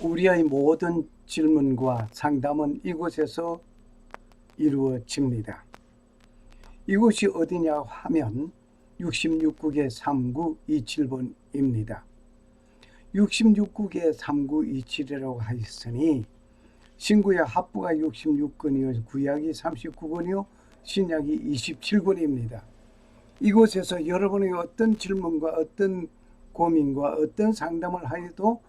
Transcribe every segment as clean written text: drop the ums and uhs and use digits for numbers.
우리의 모든 질문과 상담은 이곳에서 이루어집니다. 이곳이 어디냐 하면 66국의 3927번입니다. 66국의 3927이라고 하였으니 신구약 합부가 66권이요 구약이 39권이요 신약이 27권입니다. 이곳에서 여러분의 어떤 질문과 어떤 고민과 어떤 상담을 하여도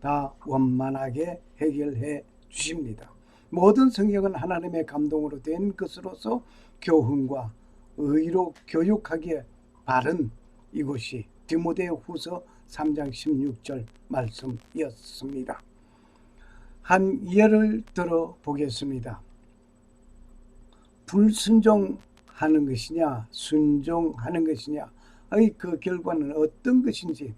다 원만하게 해결해 주십니다. 모든 성경은 하나님의 감동으로 된 것으로서 교훈과 의로 교육하기에 바른 이곳이 디모데후서 3장 16절 말씀이었습니다. 한 예를 들어 보겠습니다. 불순종하는 것이냐 순종하는 것이냐의 그 결과는 어떤 것인지,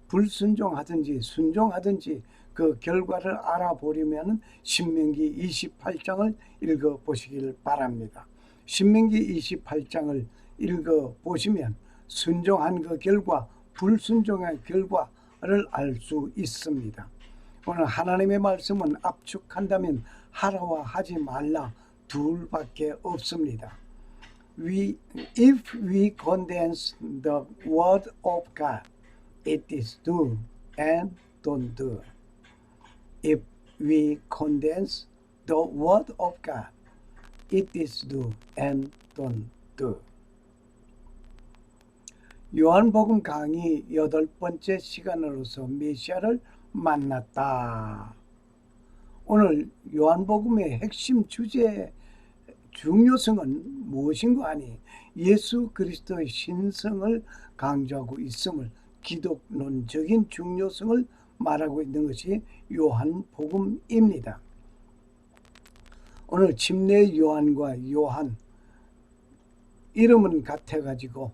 불순종하든지 순종하든지 그 결과를 알아보려면 신명기 28장을 읽어보시길 바랍니다. 신명기 28장을 읽어보시면 순종한 그 결과, 불순종의 결과를 알 수 있습니다. 오늘 하나님의 말씀은 압축한다면 하라와 하지 말라 둘밖에 없습니다. If we condense the word of God, it is do and don't do. If we condense the word of God, it is do and don't do. 요한복음 강의 8번째 시간으로서 메시아를 만났다. 오늘 요한복음의 핵심 주제의 중요성은 무엇인가 하니 예수 그리스도의 신성을 강조하고 있음을, 기독론적인 중요성을 말하고 있는 것이 요한복음입니다. 오늘 침례 요한과 요한 이름은 같아가지고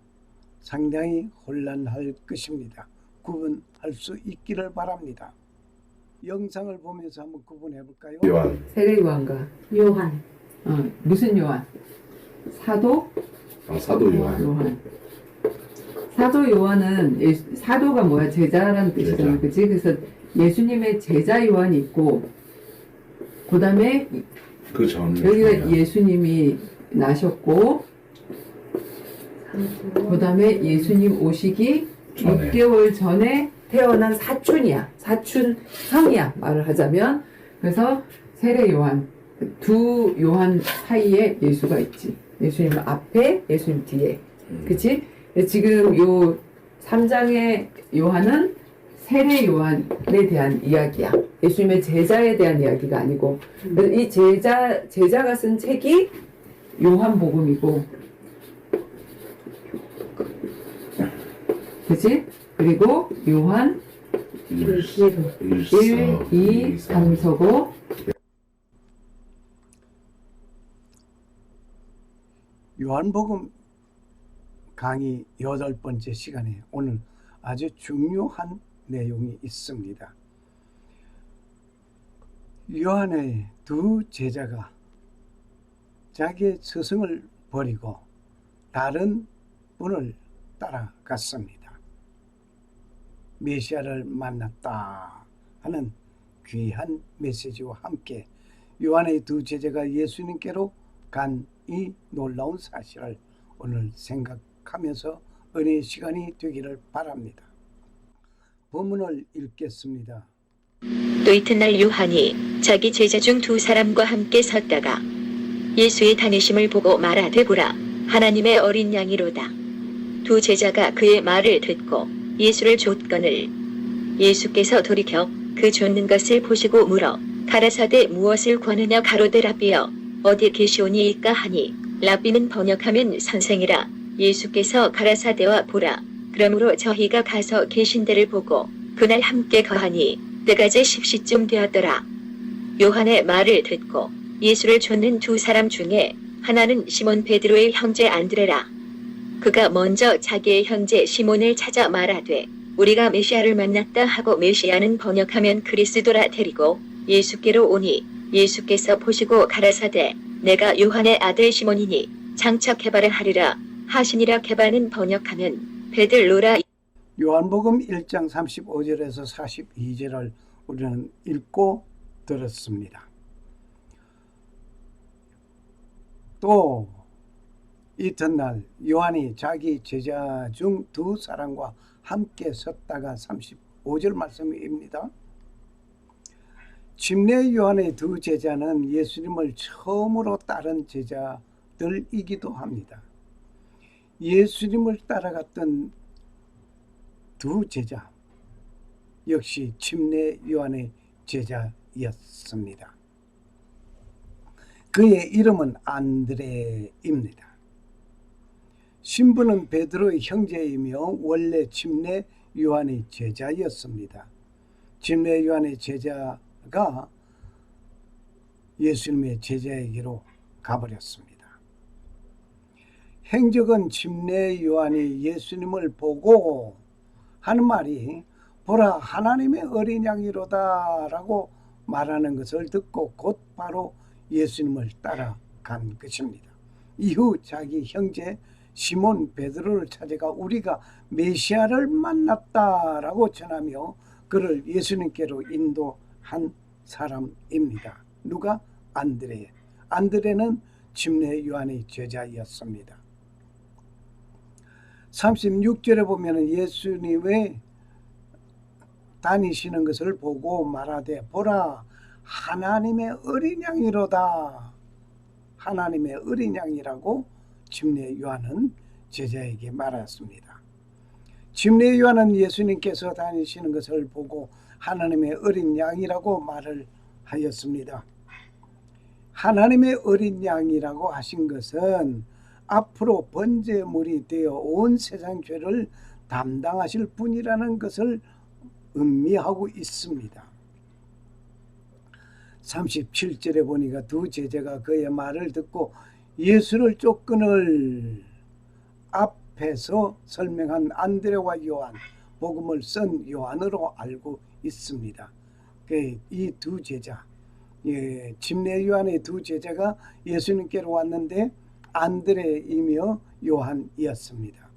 상당히 혼란할 것입니다. 구분할 수 있기를 바랍니다. 영상을 보면서 한번 구분해 볼까요? 요한. 세례 요한과 요한. 무슨 요한? 사도? 사도 요한. 요한. 사도 요한은 사도가 뭐야? 제자라는 뜻이잖아, 제자. 그치? 그래서 예수님의 제자 요한이 있고, 그 다음에 그 전. 여기가 예수님이 나셨고, 그 다음에 예수님 오시기 전에. 6개월 전에 태어난 사촌이야. 사촌 형이야, 말을 하자면. 그래서 세례 요한, 두 요한 사이에 예수가 있지. 예수님 앞에, 예수님 뒤에. 그치? 지금 요 3장의 요한은 세례 요한에 대한 이야기야. 예수님의 제자에 대한 이야기가 아니고. 그래서 이 제자가 쓴 책이 요한복음이고. 그치? 그리고 요한 1, 2, 3, 서고. 요한복음 강의 8번째 시간에 오늘 아주 중요한 내용이 있습니다. 요한의 두 제자가 자기의 스승을 버리고 다른 분을 따라갔습니다. 메시아를 만났다 하는 귀한 메시지와 함께 요한의 두 제자가 예수님께로 간 이 놀라운 사실을 오늘 생각하면서 은혜의 시간이 되기를 바랍니다. 본문을 읽겠습니다. 또 이튿날 요한이 자기 제자 중 두 사람과 함께 섰다가 예수의 다니심을 보고 말하되 보라, 하나님의 어린 양이로다. 두 제자가 그의 말을 듣고 예수를 좇거늘 예수께서 돌이켜 그 좇는 것을 보시고 물어 가라사대 무엇을 권하냐 가로되 라비여 어디 계시오니이까 하니, 라비는 번역하면 선생이라. 예수께서 가라사대와 보라, 그러므로 저희가 가서 계신 데를 보고 그날 함께 거하니 때가 제 10시쯤 되었더라. 요한의 말을 듣고 예수를 좇는 두 사람 중에 하나는 시몬 베드로의 형제 안드레라. 그가 먼저 자기의 형제 시몬을 찾아 말하되 우리가 메시아를 만났다 하고, 메시아는 번역하면 그리스도라 데리고 예수께로 오니 예수께서 보시고 가라사대 내가 요한의 아들 시몬이니 장차 게바를 하리라 하시니라. 게바는 번역하면 베들로라. 요한복음 1장 35절에서 42절을 우리는 읽고 들었습니다. 또 이튿날 요한이 자기 제자 중 두 사람과 함께 섰다가 35절 말씀입니다. 침례 요한의 두 제자는 예수님을 처음으로 따른 제자들이기도 합니다. 예수님을 따라갔던 두 제자 역시 침례 요한의 제자였습니다. 그의 이름은 안드레입니다. 신부는 베드로의 형제이며 원래 침례 요한의 제자였습니다. 침례 요한의 제자가 예수님의 제자에게로 가버렸습니다. 행적은 침례 요한이 예수님을 보고 하는 말이 보라 하나님의 어린 양이로다 라고 말하는 것을 듣고 곧바로 예수님을 따라간 것입니다. 이후 자기 형제 시몬 베드로를 찾아가 우리가 메시아를 만났다라고 전하며 그를 예수님께로 인도한 사람입니다. 누가? 안드레. 안드레는 침례 요한의 제자였습니다. 36절에 보면 예수님의 다니시는 것을 보고 말하되 보라 하나님의 어린 양이로다. 하나님의 어린 양이라고 침례 요한은 제자에게 말했습니다. 침례 요한은 예수님께서 다니시는 것을 보고 하나님의 어린 양이라고 말을 하였습니다. 하나님의 어린 양이라고 하신 것은 앞으로 번제물이 되어 온 세상 죄를 담당하실 분이라는 것을 의미하고 있습니다. 37절에 보니까 두 제자가 그의 말을 듣고 예수를 쫓근을 앞에서 설명한 안드레와 요한, 복음을 쓴 요한으로 알고 있습니다. 이 두 제자, 침례 요한의 두 제자가 예수님께로 왔는데 안드레이며 요한이었습니다.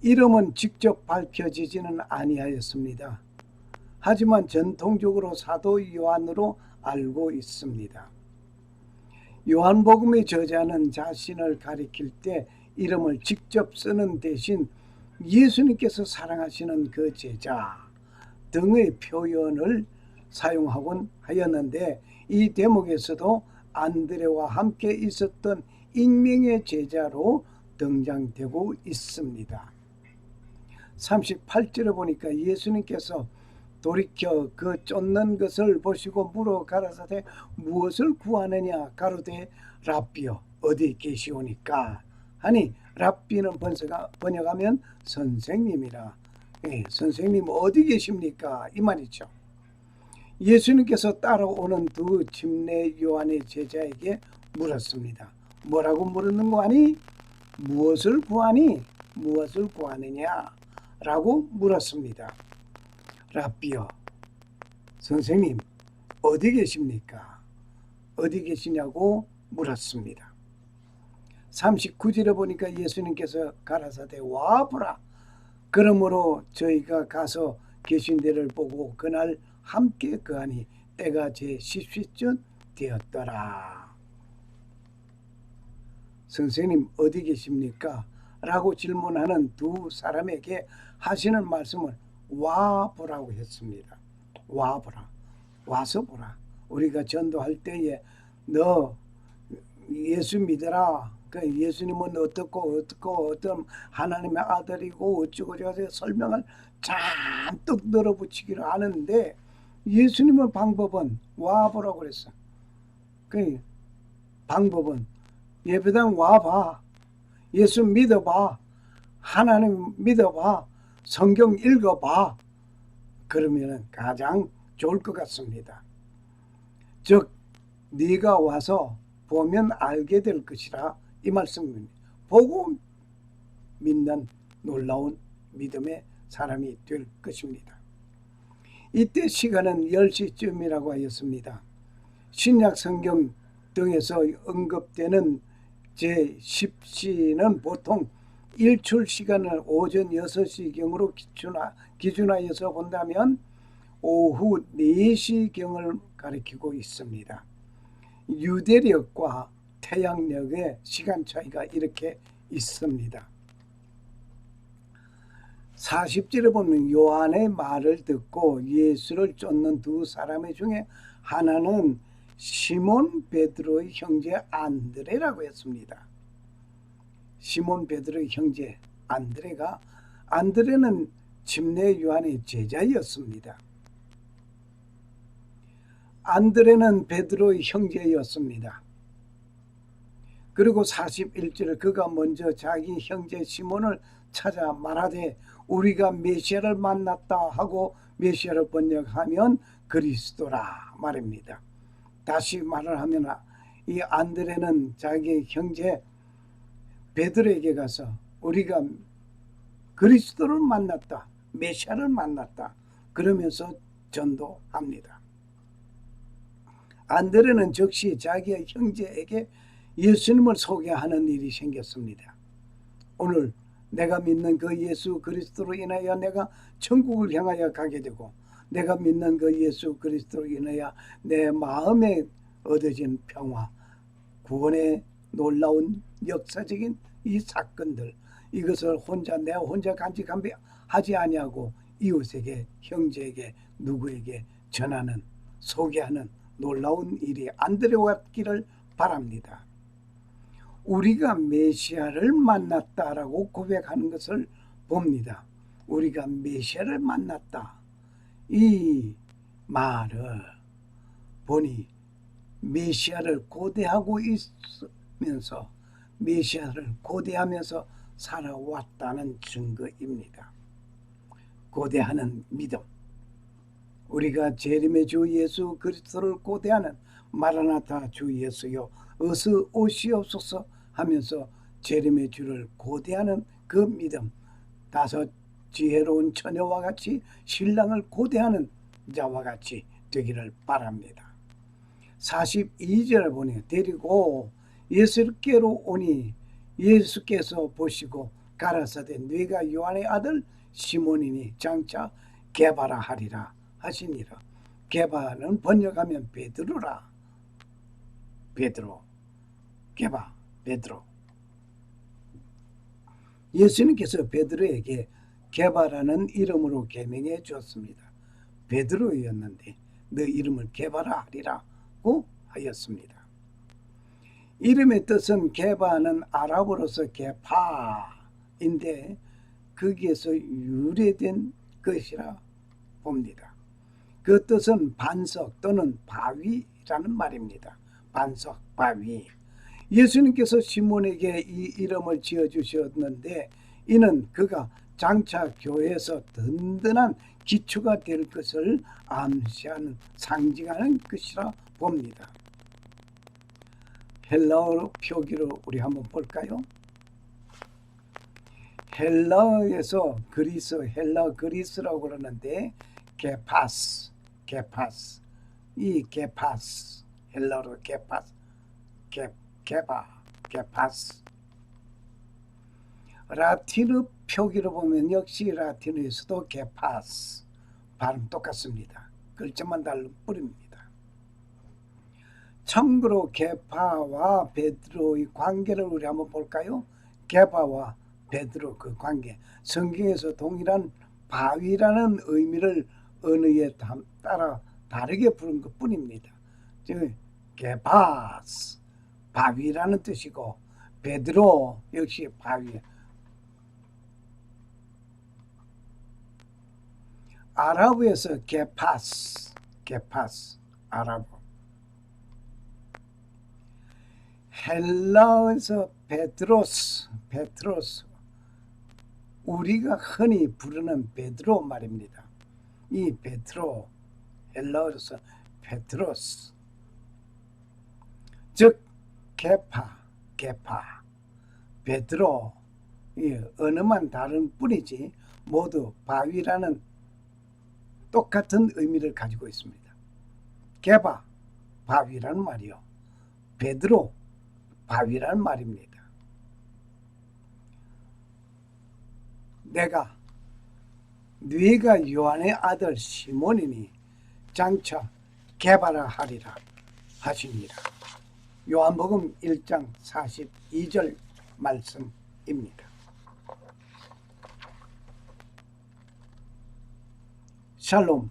이름은 직접 밝혀지지는 아니하였습니다. 하지만 전통적으로 사도 요한으로 알고 있습니다. 요한복음의 저자는 자신을 가리킬 때 이름을 직접 쓰는 대신 예수님께서 사랑하시는 그 제자 등의 표현을 사용하곤 하였는데 이 대목에서도 안드레와 함께 있었던 익명의 제자로 등장되고 있습니다. 38절에 보니까 예수님께서 돌이켜 그 쫓는 것을 보시고 물어 가라사대 무엇을 구하느냐 가로되 랍비여 어디 계시오니까 하니 랍비는 번역하면 선생님이라. 선생님 어디 계십니까 이 말이죠. 예수님께서 따라오는 두 침례 요한의 제자에게 물었습니다. 뭐라고 물었는 거 아니? 무엇을 구하니? 무엇을 구하느냐? 라고 물었습니다. 랍비여, 선생님 어디 계십니까? 어디 계시냐고 물었습니다. 39절에 보니까 예수님께서 가라사대 와보라. 그러므로 저희가 가서 계신 데를 보고 그날 함께 거하니 때가 제 10시쯤 되었더라. 선생님 어디 계십니까? 라고 질문하는 두 사람에게 하시는 말씀을 와보라고 했습니다. 와보라. 와서 보라. 우리가 전도할 때에 너 예수 믿어라. 예수님은 어떻고 어떤 하나님의 아들이고 어쩌고 저쩌고 설명을 잔뜩 늘어붙이기를 하는데 예수님의 방법은 와보라고 그랬어. 그 방법은 예배당 와봐. 예수 믿어봐. 하나님 믿어봐. 성경 읽어봐. 그러면 가장 좋을 것 같습니다. 즉 네가 와서 보면 알게 될 것이라 이 말씀입니다. 보고 믿는 놀라운 믿음의 사람이 될 것입니다. 이때 시간은 10시쯤이라고 하였습니다. 신약 성경 등에서 언급되는 제10시는 보통 일출 시간을 오전 6시경으로 기준하여서 본다면 오후 4시경을 가리키고 있습니다. 유대력과 태양력의 시간 차이가 이렇게 있습니다. 40절에 보면 요한의 말을 듣고 예수를 쫓는 두 사람 중에 하나는 시몬 베드로의 형제 안드레라고 했습니다. 시몬 베드로의 형제 안드레는 침례 요한의 제자였습니다. 안드레는 베드로의 형제였습니다. 그리고 41절 그가 먼저 자기 형제 시몬을 찾아 말하되 우리가 메시아를 만났다 하고 메시아를 번역하면 그리스도라 말입니다. 다시 말을 하면 이 안드레는 자기 형제 베드로에게 가서 우리가 그리스도를 만났다, 메시아를 만났다 그러면서 전도합니다. 안드레는 즉시 자기의 형제에게 예수님을 소개하는 일이 생겼습니다. 오늘 내가 믿는 그 예수 그리스도로 인하여 내가 천국을 향하여 가게 되고 내가 믿는 그 예수 그리스도로 인하여 내 마음에 얻어진 평화, 구원의 놀라운 역사적인 이 사건들 이것을 내가 혼자 간직하지 아니하고 이웃에게 형제에게 누구에게 전하는 소개하는 놀라운 일이 안드레와 같기를 바랍니다. 우리가 메시아를 만났다라고 고백하는 것을 봅니다. 우리가 메시아를 만났다. 이 말을 보니 메시아를 고대하고 있으면서 메시아를 고대하면서 살아왔다는 증거입니다. 고대하는 믿음. 우리가 재림의 주 예수 그리스도를 고대하는 마라나타 주 예수여 어서 오시옵소서 하면서 재림의 주를 고대하는 그 믿음, 다섯 지혜로운 처녀와 같이 신랑을 고대하는 자와 같이 되기를 바랍니다. 42절을 보니 데리고 예수께로 오니 예수께서 보시고 가라사대 네가 요한의 아들 시몬이니 장차 게바라 하리라 하시니라. 게바는 번역하면 베드로라. 베드로, 게바, 베드로. 예수님께서 베드로에게 게바라는 이름으로 계명해 주었습니다. 베드로였는데 너 이름을 게바라 하리라고 하였습니다. 이름의 뜻은 게바는 아랍어로서 게파인데 거기에서 유래된 것이라 봅니다. 그 뜻은 반석 또는 바위라는 말입니다. 반석, 바위. 예수님께서 시몬에게 이 이름을 지어주셨는데 이는 그가 장차 교회에서 든든한 기초가 될 것을 암시하는 상징하는 것이라 봅니다. 헬라어 표기로 우리 한번 볼까요? 헬라어에서 헬라 그리스라고 그러는데 게파스, 이 게파스, 헬라어로 게파스, 게파스. 라틴어 표기로 보면 역시 라틴어에서도 게파스 발음 똑같습니다. 글자만 다른 뿐입니다. 참고로 게바와 베드로의 관계를 우리 한번 볼까요? 게바와 베드로 그 관계. 성경에서 동일한 바위라는 의미를 언어에 따라 다르게 부른 것 뿐입니다. 즉 게바스 바위라는 뜻이고 베드로 역시 바위. 아랍어에서 게파스 아랍어. 헬라어에서 베드로스 우리가 흔히 부르는 베드로 말입니다. 이 베드로 헬라어에서 베드로스 즉 게파 베드로 이 언어만 다른 뿐이지 모두 바위라는 똑같은 의미를 가지고 있습니다. 게바 바위라는 말이요. 베드로 바위라는 말입니다. 네가 요한의 아들 시몬이니 장차 개발하리라 하십니다. 요한복음 1장 42절 말씀입니다. 샬롬,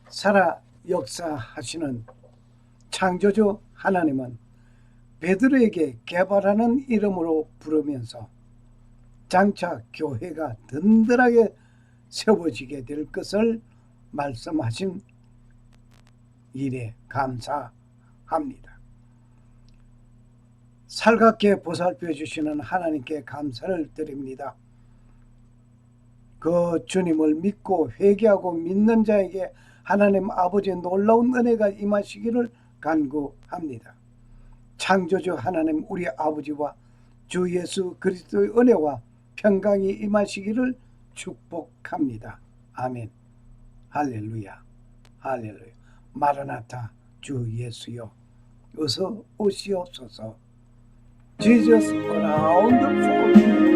살아 역사하시는 창조주 하나님은 베드로에게 개발하는 이름으로 부르면서 장차 교회가 든든하게 세워지게 될 것을 말씀하신 일에 감사합니다. 살갑게 보살펴 주시는 하나님께 감사를 드립니다. 그 주님을 믿고 회개하고 믿는 자에게 하나님 아버지의 놀라운 은혜가 임하시기를 간구합니다. 창조주 하나님 우리 아버지와 주 예수 그리스도의 은혜와 평강이 임하시기를 축복합니다. 아멘. 할렐루야. 할렐루야. 마라나타 주 예수여 어서 오시옵소서. Jesus around the floor.